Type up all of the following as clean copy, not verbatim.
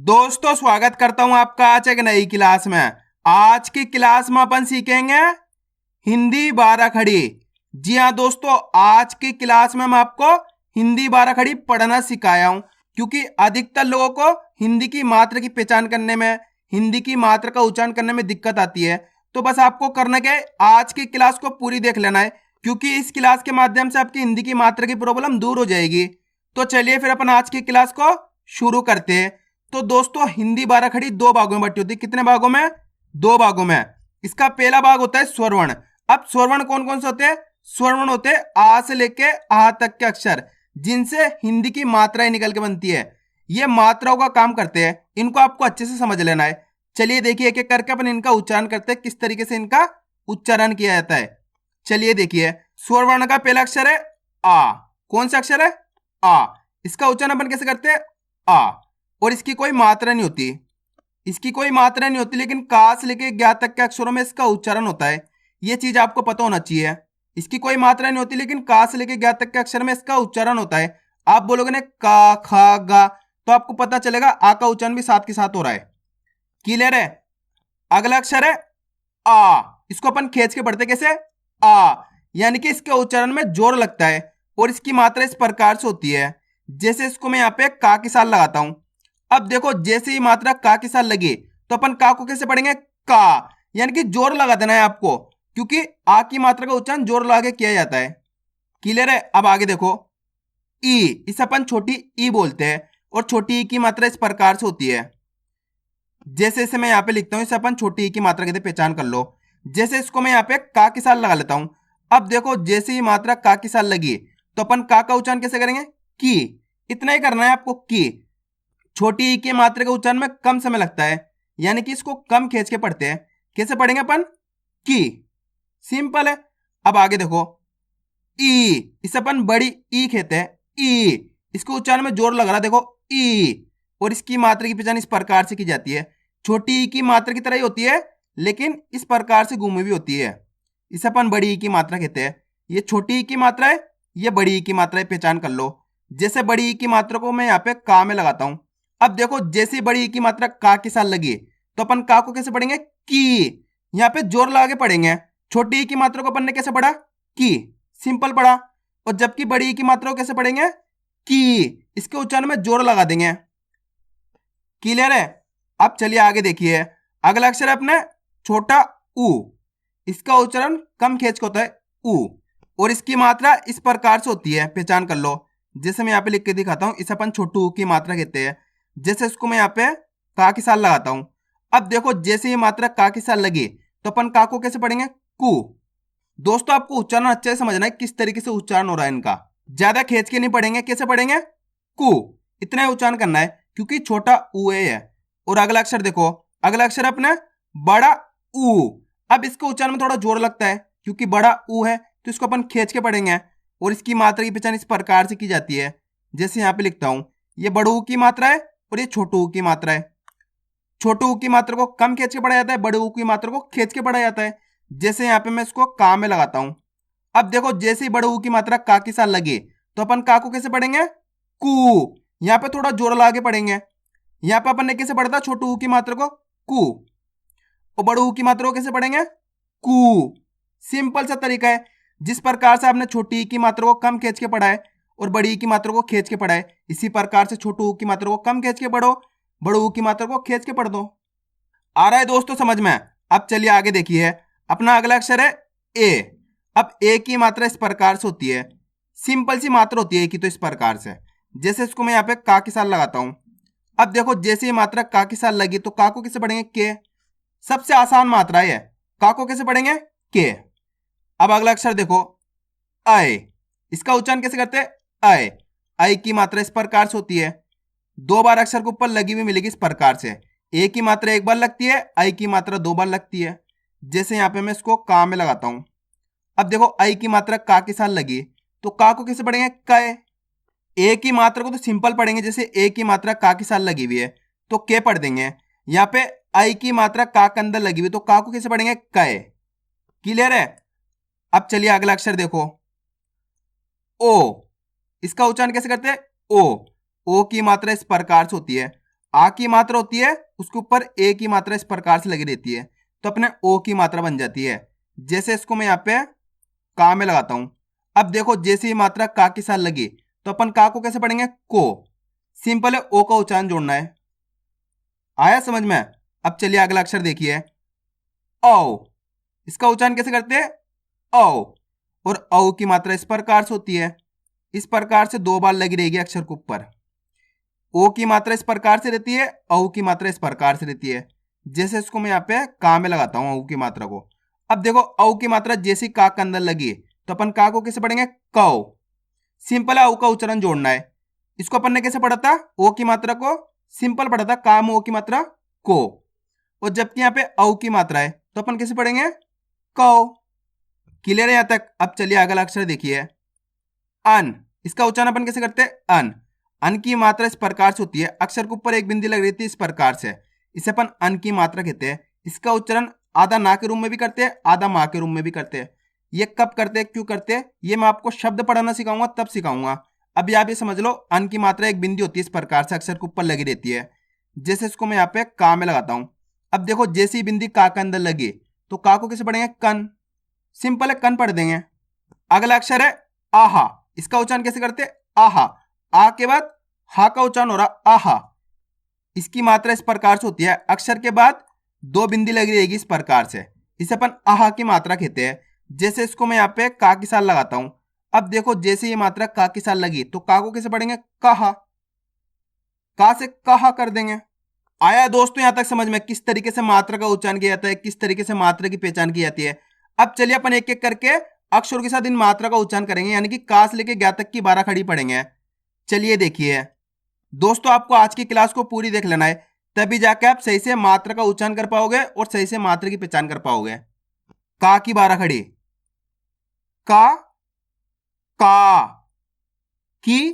दोस्तों स्वागत करता हूं आपका आज एक नई क्लास में। आज की क्लास में अपन सीखेंगे हिंदी बारह खड़ी। जी हाँ दोस्तों, आज की क्लास में मैं आपको हिंदी बारह खड़ी पढ़ना सिखाया हूं, क्योंकि अधिकतर लोगों को हिंदी की मात्रा की पहचान करने में, हिंदी की मात्रा का उच्चारण करने में दिक्कत आती है। तो बस आपको करना क्या है, आज की क्लास को पूरी देख लेना है, क्योंकि इस क्लास के माध्यम से आपकी हिंदी की मात्रा की प्रॉब्लम दूर हो जाएगी। तो चलिए फिर अपन आज की क्लास को शुरू करते हैं। तो दोस्तों हिंदी बारह खड़ी दो भागों में बटी होती है। कितने भागों में? दो भागों में। इसका पहला भाग होता है स्वरवर्ण। अब स्वरवर्ण कौन कौन से होते हैं? स्वरवर्ण होते हैं आ से लेके आ तक के अक्षर, जिनसे हिंदी की मात्राएं निकल के बनती है। ये मात्राओं का काम करते हैं, इनको आपको अच्छे से समझ लेना है। चलिए देखिए, एक एक करके अपन इनका उच्चारण करते हैं, किस तरीके से इनका उच्चारण किया जाता है। चलिए देखिए, स्वरवर्ण का पहला अक्षर है आ। कौन सा अक्षर है? आ। इसका उच्चारण अपन कैसे करते हैं? आ। और इसकी कोई मात्रा नहीं होती, इसकी कोई मात्रा नहीं होती, लेकिन का से लेके ज्ञा तक के अक्षरों में इसका उच्चारण होता है। ये चीज आपको पता होना चाहिए। इसकी कोई मात्रा नहीं होती, लेकिन का से लेके ज्ञा तक के अक्षर में इसका उच्चारण होता है। आप बोलोगे ना का खा गा, तो आपको पता चलेगा आ का उच्चारण भी साथ के साथ हो रहा है। क्लियर है? अगला अक्षर है आ। इसको अपन खींच के पढ़ते कैसे? आ। यानी कि इसके उच्चारण में जोर लगता है, और इसकी मात्रा इस प्रकार से होती है। जैसे इसको मैं यहाँ पे का के साथ लगाता हूं। अब देखो, जैसे ही मात्रा का के साथ लगी तो अपन का को कैसे पढ़ेंगे? का। यानी कि जोर लगा देना है आपको, क्योंकि आ की मात्रा का उच्चारण जोर लगा के किया जाता है। क्लियर है? अब आगे देखो, ई। इसे अपन छोटी ई बोलते हैं, और छोटी ई की मात्रा इस प्रकार से होती है। जैसे इसे मैं यहाँ पे लिखता हूं, इसे अपन छोटी ई की मात्रा कहते, पहचान कर लो। जैसे इसको मैं यहाँ पे का के साथ लगा लेता हूं। अब देखो, जैसे ही मात्रा का के साथ लगी तो अपन का उच्चारण कैसे करेंगे? की। इतना ही करना है आपको, की। छोटी ई की मात्रा के उच्चारण में कम समय लगता है, यानी कि इसको कम खींच के पढ़ते हैं। कैसे पढ़ेंगे अपन? की। सिंपल है। अब आगे देखो, ई। इसे अपन बड़ी ई कहते हैं, ई। इसको उच्चारण में जोर लग रहा है, देखो ई। और इसकी मात्रा की पहचान इस प्रकार से की जाती है। छोटी ई की मात्रा की तरह ही होती है, लेकिन इस प्रकार से घूमी भी होती है। इसे अपन बड़ी ई की मात्रा कहते हैं। ये छोटी ई की मात्रा है, ये बड़ी ई की मात्रा है, पहचान कर लो। जैसे बड़ी ई की मात्रा को मैं यहाँ पे का में लगाता हूं। अब देखो, जैसे बड़ी ई की मात्रा का के साथ लगी तो अपन का को कैसे पढ़ेंगे? की। यहाँ पे जोर लगा के पढ़ेंगे। छोटी ई की मात्रा को अपन ने कैसे पढ़ा? की। सिंपल पढ़ा। और जबकि बड़ी ई की मात्रा को कैसे पढ़ेंगे? की। इसके उच्चारण में जोर लगा देंगे। क्लियर है? अब चलिए आगे देखिए, अगला अक्षर है अपने छोटा ऊ। इसका उच्चारण कम खींच के होता है, ऊ। और इसकी मात्रा इस प्रकार से होती है, पहचान कर लो। जैसे मैं यहाँ पे लिख के दिखाता हूं, इसे अपन छोटू ऊ की मात्रा कहते हैं। जैसे इसको मैं यहाँ पे का के साथ लगाता हूं। अब देखो, जैसे ही मात्रा का के साथ लगी तो अपन का को कैसे पढ़ेंगे? कु। दोस्तों आपको उच्चारण अच्छे से समझना है, किस तरीके से उच्चारण हो रहा है इनका। ज्यादा खींच के नहीं पढ़ेंगे। कैसे पढ़ेंगे? कु। इतना ही उच्चारण करना है, क्योंकि छोटा ऊ है। और अगला अक्षर देखो, अगला अक्षर अपना बड़ा ऊ। अब इसके उच्चारण में थोड़ा जोर लगता है, क्योंकि बड़ा ऊ है, तो इसको अपन खींच के पढ़ेंगे। और इसकी मात्रा की पहचान इस प्रकार से की जाती है। जैसे यहाँ पे लिखता हूं, ये बड़ू ऊ की मात्रा है और ये छोटू ऊ की मात्रा है। छोटू ऊ की मात्रा को कम खींच के पढ़ा जाता है, बड़े ऊ की मात्रा को खींच के पढ़ा जाता है। जैसे यहाँ पे मैं इसको का में लगाता हूं। अब देखो, जैसे ही बड़े ऊ की मात्रा का के साथ लगे तो अपन का को कैसे पढ़ेंगे? कु। यहाँ पे थोड़ा जोर लगा के पढ़ेंगे। यहाँ पे अपन ने कैसे पढ़ा था छोटू ऊ की मात्रा को? कु। और बड़ू ऊ की मात्रा को कैसे पढ़ेंगे? कु। सिंपल सा तरीका है। जिस प्रकार से आपने छोटी ई की मात्रा को कम खींच के पढ़ा है और बड़ी ई की मात्रा को खींच के पढ़ा है, इसी प्रकार से छोटू ऊ की मात्रा को कम खींच के पढ़ो, बड़ू ऊ की मात्रा को खींच के पढ़ दो। आ रहा है दोस्तों समझ में? अब चलिए आगे देखिए, अपना अगला अक्षर है ए। अब ए की मात्रा इस प्रकार से होती है, सिंपल सी मात्रा होती है ए की, तो इस प्रकार से। जैसे इसको मैं यहाँ पे का के साथ लगाता हूं। अब देखो, जैसे ही मात्रा का के साथ लगी तो का को कैसे पढ़ेंगे? के। सबसे आसान मात्रा है। का को कैसे पढ़ेंगे? के। अब अगला अक्षर देखो, आय। इसका उच्चारण कैसे करते हैं? आय। आय की मात्रा इस प्रकार से होती है। दो बार अक्षर के ऊपर लगी हुई मिलेगी इस प्रकार से। ए की मात्रा एक बार लगती है, आई की मात्रा दो बार लगती है। जैसे यहाँ पे मैं इसको का में लगाता हूं। अब देखो, आई की मात्रा का के साथ लगी तो का को कैसे पढ़ेंगे? कै। ए की मात्रा को तो सिंपल पढ़ेंगे, जैसे ए की मात्रा का के साथ लगी हुई है तो के पढ़ देंगे। यहाँ पे आई की मात्रा का के अंदर लगी हुई, तो का को कैसे पढ़ेंगे? कै। क्लियर है? अब चलिए अगला अक्षर देखो, ओ। इसका उच्चारण कैसे करते हैं? ओ। ओ की मात्रा इस प्रकार से होती है। आ की मात्रा होती है उसके ऊपर ए की मात्रा इस प्रकार से लगी रहती है, तो अपने ओ की मात्रा बन जाती है। जैसे इसको मैं यहाँ पे का में लगाता हूं। अब देखो जैसे ही मात्रा का के साथ लगी तो अपन का को कैसे पढ़ेंगे? को। सिंपल है, ओ का उच्चारण जोड़ना है। आया समझ में? अब चलिए अगला अक्षर देखिए, औ। इसका उच्चारण कैसे करते हैं? औ। और औ की मात्रा इस प्रकार से होती है, इस प्रकार से दो बार लगी रहेगी अक्षर के ऊपर। ओ की मात्रा इस प्रकार से रहती है, औ की मात्रा इस प्रकार से रहती है। जैसे इसको मैं यहाँ पे का में लगाता हूं औ की मात्रा को। अब देखो औ की मात्रा जैसी का के अंदर लगी तो अपन का को कैसे पढ़ेंगे? कौ। सिंपल है, औ का उच्चारण जोड़ना है। इसको अपन ने कैसे पढ़ा था? ओ की मात्रा को सिंपल पढ़ा था, का में ओ की मात्रा को। और जबकि यहाँ पे औ की मात्रा है तो अपन कैसे पढ़ेंगे? कौ। क्लियर है यहां तक? अब चलिए अगला अक्षर देखिए, अन। इसका उच्चारण अपन कैसे करते हैं? अन। अन की मात्रा इस प्रकार से होती है, अक्षर के ऊपर एक बिंदी लग रही थी इस प्रकार से, इसे अपन अन की मात्रा कहते हैं। इसका उच्चारण आधा ना के रूप में भी करते हैं, आधा माँ के रूप में भी करते हैं। ये कब करते हैं, क्यों करते हैं, ये मैं आपको शब्द पढ़ाना सिखाऊंगा तब सिखाऊंगा। अभी आप ये समझ लो, अन की मात्रा एक बिंदी होती है इस प्रकार से अक्षर के ऊपर लगी रहती है। जैसे इसको मैं यहाँ पे का में लगाता हूं। अब देखो जैसे ही बिंदी का के अंदर लगी तो का को कैसे पढ़ेंगे? कन। सिंपल है, कन पढ़ देंगे। अगला अक्षर है आहा। इसका उच्चारण कैसे करते हैं? आहा। आ के बाद हा का उच्चारण हो रहा आहा। इसकी मात्रा इस प्रकार से होती है, अक्षर के बाद दो बिंदी लगी रहेगी इस प्रकार से, इसे अपन आहा की मात्रा कहते हैं। जैसे इसको मैं यहाँ पे का के साथ लगाता हूं। अब देखो जैसे ये मात्रा का के साथ लगी तो का को कैसे पढ़ेंगे? कहा। का से कहा कर देंगे। आया दोस्तों यहां तक समझ में किस तरीके से मात्रा का उच्चारण किया जाता है, किस तरीके से मात्रा की पहचान की जाती है? अब चलिए अपन एक एक करके अक्षरों के साथ इन मात्रा का उच्चारण करेंगे, यानी कि का से लेके ज्ञा तक की 12 खड़ी पढ़ेंगे। चलिए देखिए दोस्तों, आपको आज की क्लास को पूरी देख लेना है, तभी जाके आप सही से मात्रा का उच्चारण कर पाओगे और सही से मात्रा की पहचान कर पाओगे। का की 12 खड़ी, का, का, की,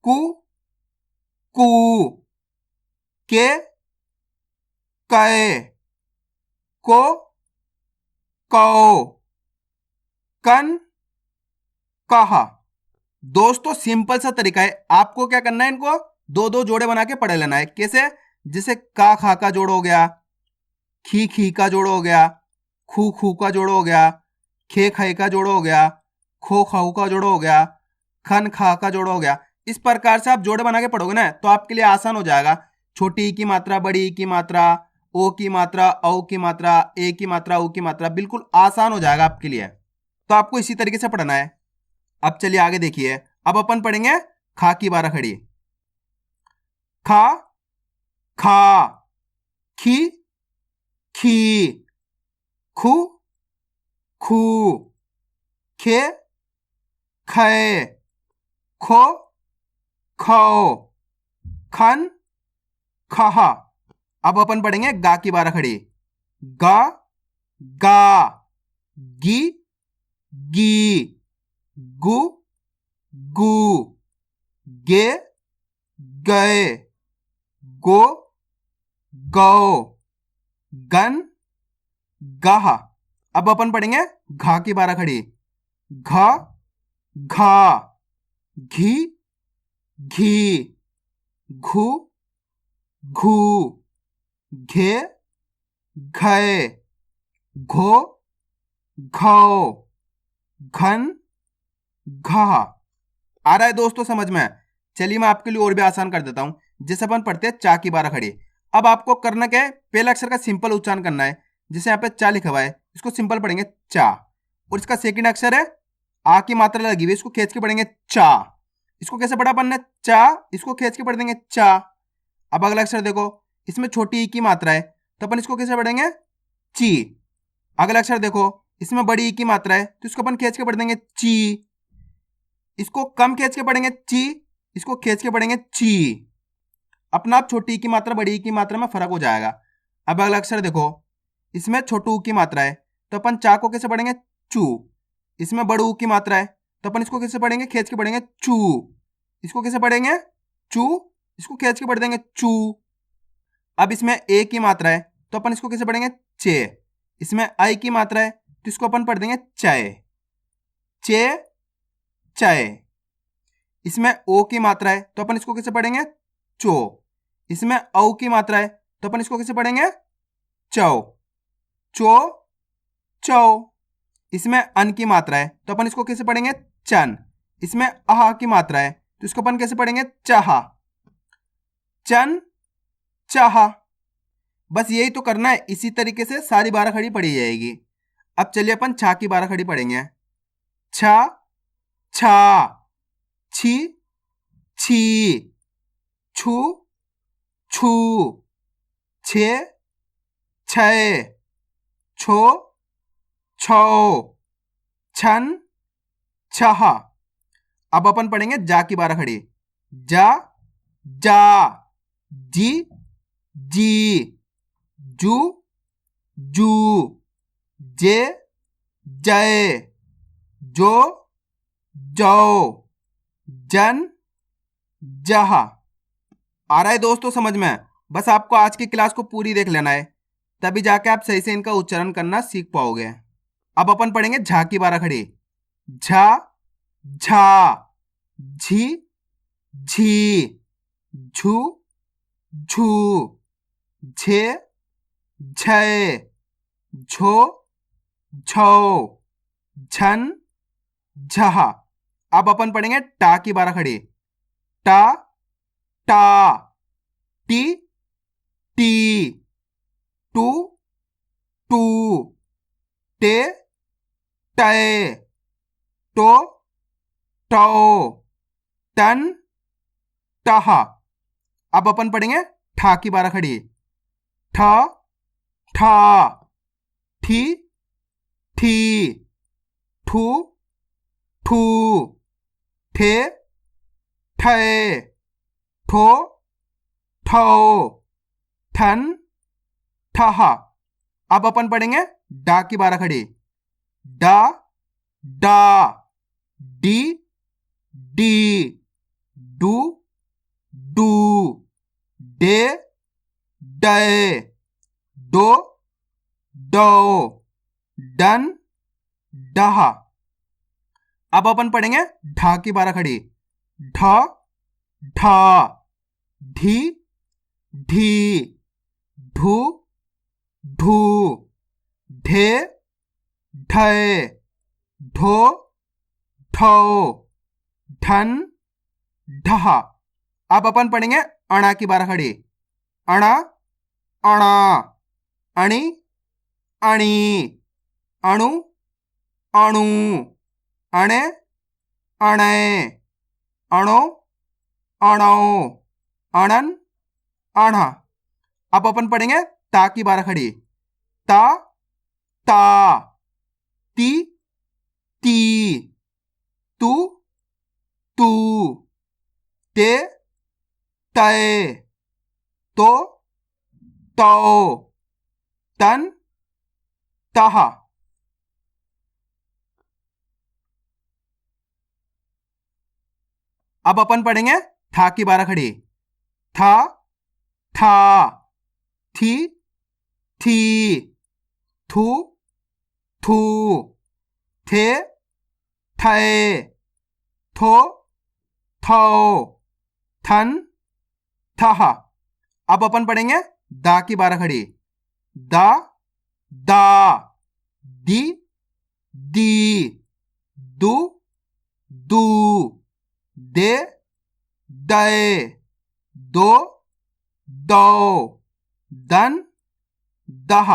कु, कू, के, कै, को, कौ, कन, कहा। दोस्तों सिंपल सा तरीका है, आपको क्या करना है, इनको दो दो जोड़े बना के पढ़ लेना है। कैसे? जैसे का खा का जोड़ हो गया, खी खी का जोड़ हो गया, खू खू का जोड़ हो गया, खे खे का जोड़ हो गया, खो खाऊ का जोड़ हो गया, खन खा का जोड़ हो गया। इस प्रकार से आप जोड़े बना के पढ़ोगे ना तो आपके लिए आसान हो जाएगा। छोटी ई की मात्रा, बड़ी ई की मात्रा, ओ की मात्रा, औ की मात्रा, ए की मात्रा, ऊ की मात्रा, बिल्कुल आसान हो जाएगा आपके लिए। तो आपको इसी तरीके से पढ़ना है। अब चलिए आगे देखिए, अब अपन पढ़ेंगे खा की 12 खड़ी। खा, खा, खी, खी, खू, खू, खे, खे, खो, खो, खन, खहा। अब अपन पढ़ेंगे गा की 12 खड़ी। गा, गा, गी, गी, गु, गु, गे, गए, गो, गौ, गन, गाहा। अब अपन पढ़ेंगे घा की 12 खड़ी। घा, घा, घी, घी, घू, घू, घे, घे, घो, घौ, घन, घा। आ रहा है दोस्तों समझ में? चलिए मैं आपके लिए और भी आसान कर देता हूं। जैसे अपन पढ़ते हैं चा की 12 खड़ी। अब आपको करना क्या है, पहले अक्षर का सिंपल उच्चारण करना है। जैसे यहाँ पे चा लिखा हुआ है, इसको सिंपल पढ़ेंगे चा। और इसका सेकंड अक्षर है आ की मात्रा लगी हुई, इसको खींच के पढ़ेंगे चा। इसको कैसे पढ़ा अपन ने? चा, इसको खींच के पढ़ देंगे चा। अब अगला अक्षर देखो, इसमें छोटी ई की मात्रा है तो अपन इसको कैसे पढ़ेंगे? ची। अगला अक्षर देखो, इसमें बड़ी ई की मात्रा है तो इसको अपन खींच के पढ़ देंगे ची। इसको कम खींच के पढ़ेंगे ची, इसको खींच के पढ़ेंगे ची। अपना आप छोटी ई की मात्रा बड़ी ई की मात्रा में फर्क हो जाएगा। अब अगला अक्षर देखो, इसमें छोटू ऊ की मात्रा है तो अपन चा को कैसे पढ़ेंगे? चू। इसमें बड़ू ऊ की मात्रा है तो अपन इसको कैसे पढ़ेंगे? खींच के पढ़ेंगे चू। इसको कैसे पढ़ेंगे? चू। इसको खींच के पढ़ देंगे चू। अब इसमें ए की मात्रा है तो अपन इसको कैसे पढ़ेंगे? चे। इसमें आई की मात्रा है तो इसको अपन पढ़ देंगे चय। चे, चय। इसमें ओ की मात्रा है तो अपन इसको कैसे पढ़ेंगे? चो। इसमें औ की मात्रा है तो अपन इसको कैसे पढ़ेंगे? चौ। चो चौ। इसमें अन की मात्रा है तो अपन इसको कैसे पढ़ेंगे? चन। इसमें आह की मात्रा है तो इसको अपन कैसे पढ़ेंगे? चाहा। चन चाहा। बस यही तो करना है, इसी तरीके से सारी 12 खड़ी पढ़ी जाएगी। अब चलिए अपन छा की 12 खड़ी पढ़ेंगे। छा छा, छी छी, छू छू, छे छे, छो छो, छन छह। अब अपन पढ़ेंगे जा की 12 खड़ी। जा जा, जी जी, जू जू, जे जय, जो जो, जन जह। आ रहा है दोस्तों समझ में? बस आपको आज की क्लास को पूरी देख लेना है, तभी जाके आप सही से इनका उच्चारण करना सीख पाओगे। अब अपन पढ़ेंगे झा की 12 खड़ी। झा झा, झी झी, झू झू, झे झे, झो झो, झन झह। अब अपन पढ़ेंगे टा की 12 खड़ी। टा टा, टी टी, टू टू, टे टे, टो टो, टन टह। अब अपन पढ़ेंगे ठा की 12 खड़ी। ठा ठा, ठी ठी, ठू ठू, ठे ठे, ठो ठो, ठन ठह। अब अपन पढ़ेंगे डा की 12 खड़ी। डा डा, डी डी, डू डू, डे डे, डो डो, डन डह। अब अपन पढ़ेंगे ढा की 12 खड़ी। ढा ढा, ढी ढी, ढू ढू, ढे ढे, ढो ढो, ढन ढह। अब अपन पढ़ेंगे अणा की 12 खड़ी। अणा अणा, अणी अणी, अणु अणु, अणे अणे, अणो अणो, अणन अणा। अब अपन पढ़ेंगे ता की 12 खड़ी। ता ता, ती ती, तू तू, ते तय, तो तो, तन तह। अब अपन पढ़ेंगे था की 12 खड़ी। था था, थी थी, थू थू, थे थे, थो थो, थन थह। अब अपन पढ़ेंगे दा की 12 खड़ी। दा दा, दी दी, दू दू, दे दे, दो दो, दन दह।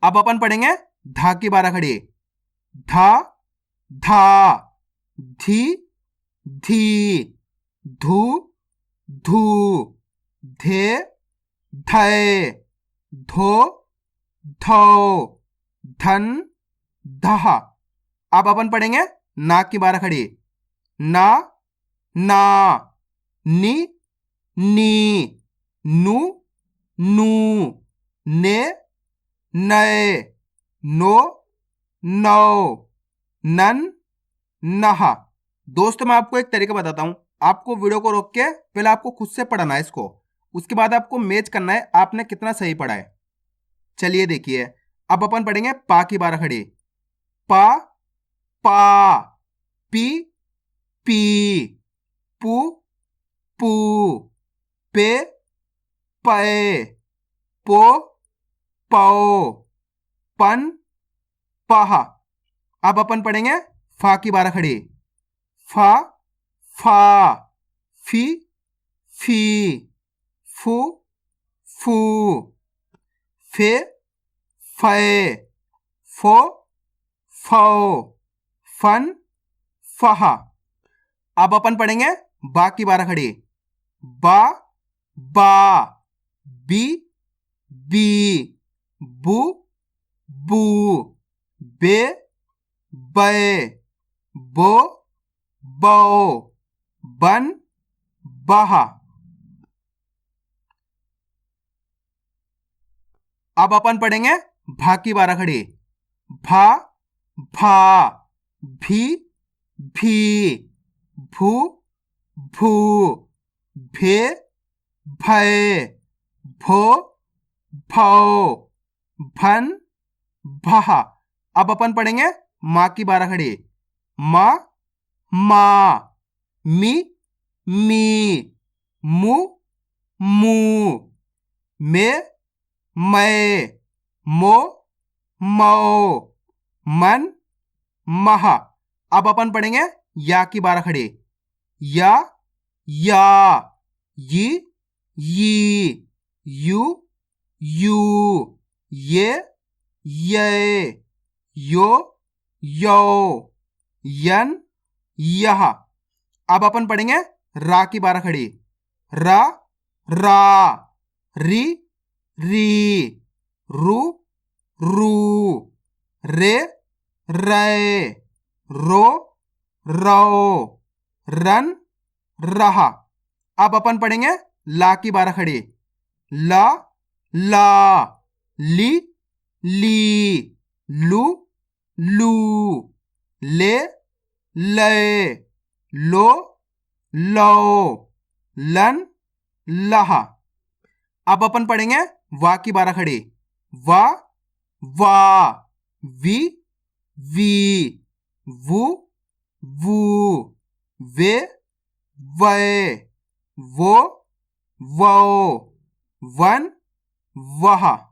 अब अपन पढ़ेंगे धा की 12 खड़ी। धा धा, धी धी, धू धू, धे धे, धो धो, धन धह। अब अपन पढ़ेंगे ना की 12 खड़ी। ना ना, नी नी, नू नू, ने नए, नो नो, नन नह। दोस्तों मैं आपको एक तरीका बताता हूं। आपको वीडियो को रोक के पहले आपको खुद से पढ़ना है इसको, उसके बाद आपको मैच करना है आपने कितना सही पढ़ा है। चलिए देखिए, अब अपन पढ़ेंगे पा की 12 खड़ी। पा पा, पी पी, पू पू, पे पे, पो पो, पन पहा। अब अपन पढ़ेंगे फा की बारह खड़ी। फा फा, फी फी, फू फू, फे फे, फो फो, फन फहा। अब अपन पढ़ेंगे बा की बारह खड़ी। बा बा, बी बी, बू बू, बे बे, बो बो, बन बहा। अब अपन पढ़ेंगे भा की बारह खड़ी। भा भा, भी भी, भू भू, भे भे, भो भो, भन भहा। अब अपन पढ़ेंगे माँ की बारह खड़ी। माँ माँ, मी मी, मु मू, मे मैं, मो मो, मन महा। अब अपन पढ़ेंगे या की बारह खड़ी। या या, यी यी, यू यू, ये यो यो, यन यह। अब अपन पढ़ेंगे रा की बारह खड़ी। रा रा, री री, रू रू, रे रे, रो रो, रन रहा। अब अपन पढ़ेंगे ला की बारह खड़ी। ला ला, ली ली, लू लू, ले ले, लो लो, लन लहा। अब अपन पढ़ेंगे वा की बारह खड़ी। वा वा, वी वी, वू वू, वे वे, वो वो, वन वह।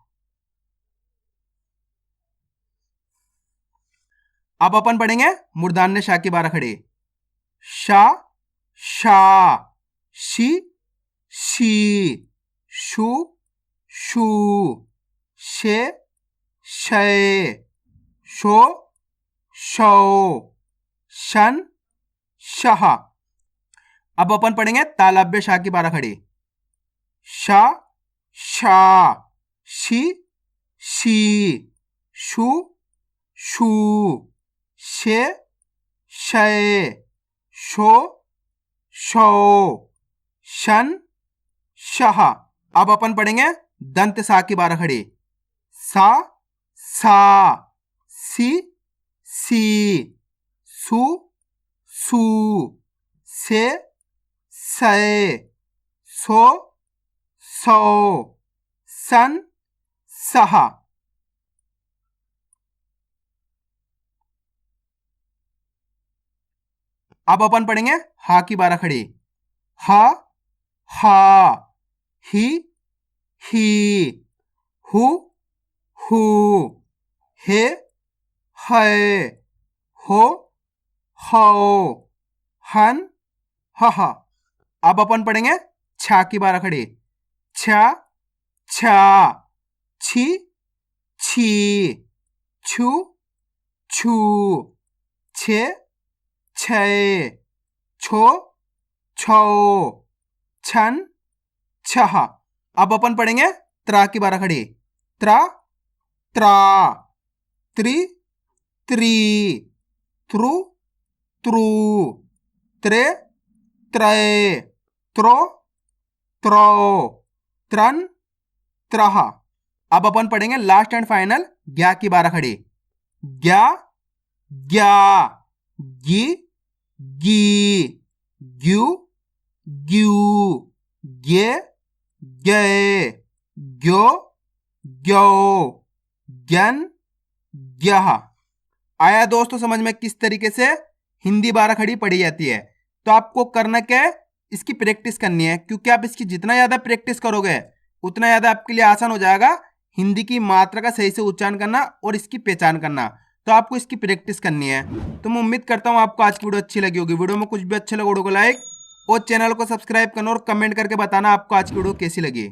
अब अपन पढ़ेंगे मूर्धन्य शा की बारह खड़ी। शा शा, शी शी, शू शू, शे शे, शो शो, शन शह। अब अपन पढ़ेंगे तालव्य शा की बारह खड़ी। शा शा, शी शी, शू शू, शे शे, शो शो, शन शह। अब अपन पढ़ेंगे दंत सा की बारह खड़ी। सा सा, सी सी, सू सू, से से, सो सो, सन सहा। अब अपन पढ़ेंगे हा की बारह खड़ी। हा हा, ही ही, हु हु, हे है, हो हो, हन हा। अब अपन पढ़ेंगे छा की बारह खड़ी। छा छा, छी छी, छू छू, छे छे, छो छो, छन छह। अब अपन पढ़ेंगे त्रा की बारह खड़ी। त्रा त्रा, त्रि त्री, त्रु त्रु, त्रे त्रय, त्रो त्रो, त्रन त्रह। अब अपन पढ़ेंगे लास्ट एंड फाइनल ग्या की बारह खड़ी। ग्या ग्या, गी गी, ग्यू ग्यू, गे गे, ग्यो ग्यो, ज्ञन ग्यह। आया दोस्तों समझ में किस तरीके से हिंदी बारह खड़ी पढ़ी जाती है। तो आपको करना क्या है, इसकी प्रैक्टिस करनी है, क्योंकि आप इसकी जितना ज़्यादा प्रैक्टिस करोगे उतना ज़्यादा आपके लिए आसान हो जाएगा हिंदी की मात्रा का सही से उच्चारण करना और इसकी पहचान करना। तो आपको इसकी प्रैक्टिस करनी है। तो मैं उम्मीद करता हूँ आपको आज की वीडियो अच्छी लगी होगी। वीडियो में कुछ भी अच्छा लगा वीडियो को लाइक और चैनल को सब्सक्राइब करना और कमेंट करके बताना आपको आज की वीडियो कैसी लगी।